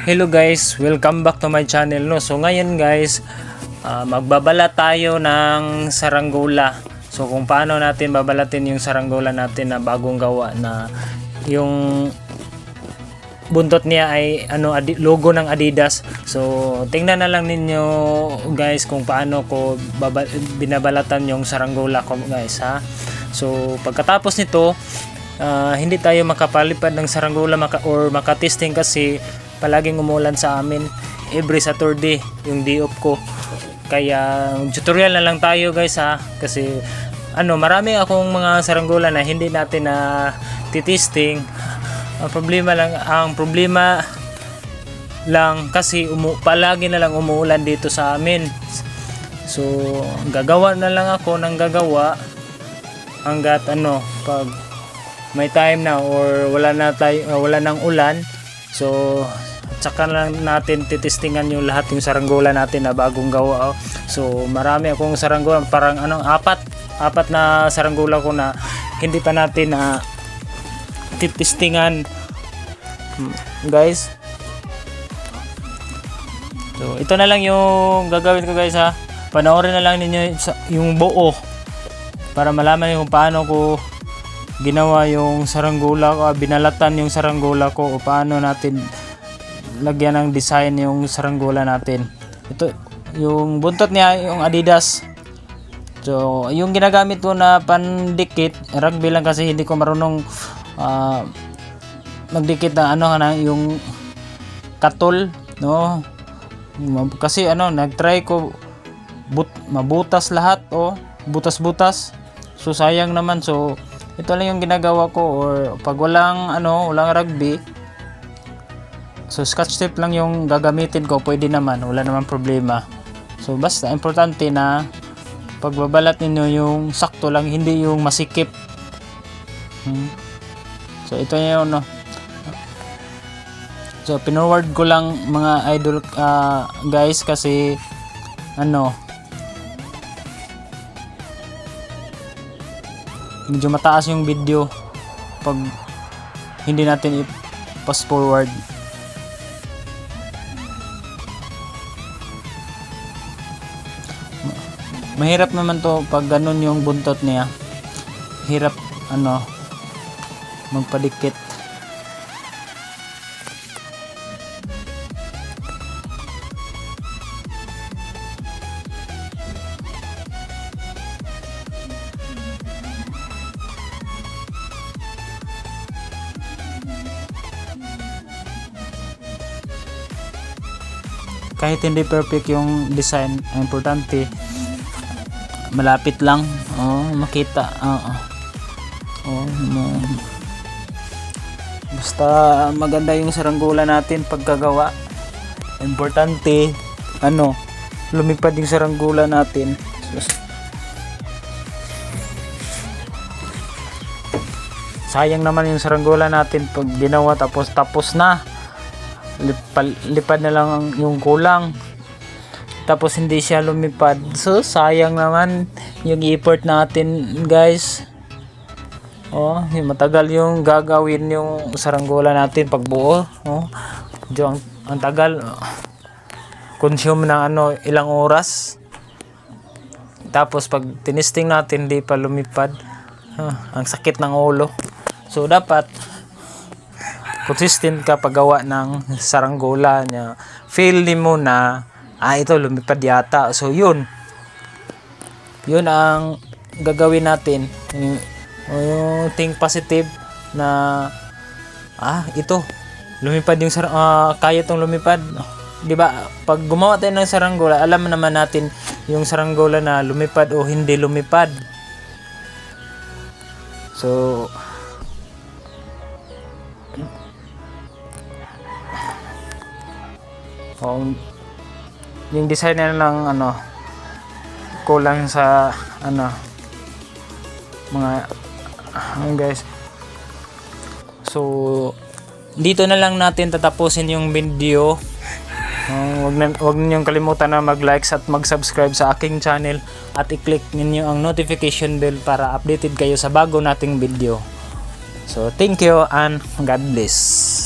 Hello guys, welcome back to my channel no. So ngayon guys, magbabala tayo ng saranggola. So kung paano natin babalatin yung saranggola natin na bagong gawa na yung buntot niya ay logo ng Adidas. So tingnan na lang ninyo guys kung paano ko binabalatan yung saranggola ko guys ha. So pagkatapos nito, hindi tayo makapalipad ng saranggola or makatesting kasi palaging umulan sa amin every Saturday yung day off ko. Kaya tutorial na lang tayo guys ha, kasi marami akong mga saranggola na hindi natin na titesting. Ang problema lang kasi palagi na lang umuulan dito sa amin. So gagawa na lang ako ng gagawa hanggat pag may time na or wala nang ulan. So tsaka lang natin titestingan yung lahat yung saranggola natin na bagong gawa. So marami akong saranggola, parang apat na saranggola ko na hindi pa natin na titestingan guys. So ito na lang yung gagawin ko guys ha. Panoorin na lang ninyo yung buo para malaman niyo kung paano ko ginawa yung saranggola ko, binalatan yung saranggola ko o paano natin lagyan ng design yung saranggola natin. Ito yung buntot niya, yung Adidas. So yung ginagamit ko na pandikit rugby lang kasi hindi ko marunong magdikit na yung katol no, kasi nagtry ko mabutas lahat butas-butas. So sayang naman. So ito lang yung ginagawa ko, or pag walang rugby, so scotch tape lang yung gagamitin ko, pwede naman, wala naman problema. So basta importante na pagbabalat ninyo yung sakto lang, hindi yung masikip. So ito yun So pinoward ko lang mga idol guys, kasi medyo mataas yung video pag hindi natin i-fast forward. Mahirap naman to pag ganun yung buntot niya. Hirap magpadikit. Kahit hindi perfect yung design, ang importante malapit lang makita. Basta maganda yung saranggola natin pagkagawa. Importante lumipad yung saranggola natin. Sayang naman yung saranggola natin pag ginawa tapos na, lipad na lang yung kulang, tapos hindi siya lumipad. So sayang naman yung effort natin guys. Matagal yung gagawin yung saranggola natin pag buo. Ang tagal, consume ng ilang oras. Tapos pag tinesting natin hindi pa lumipad, ang sakit ng ulo. So dapat consistent ka paggawa ng saranggola niya. Feel mo na ito lumipad yata. So yun ang gagawin natin. Yung think positive na ito lumipad yung kaya tong lumipad. Di ba? Pag gumawa tayo ng saranggola, alam naman natin yung saranggola na lumipad o hindi lumipad. So yung design na lang kulang sa mga guys. So dito na lang natin tatapusin yung video. Wag ninyong kalimutan na mag-like at mag-subscribe sa aking channel at i-click ninyo ang notification bell para updated kayo sa bago nating video. So thank you and God bless.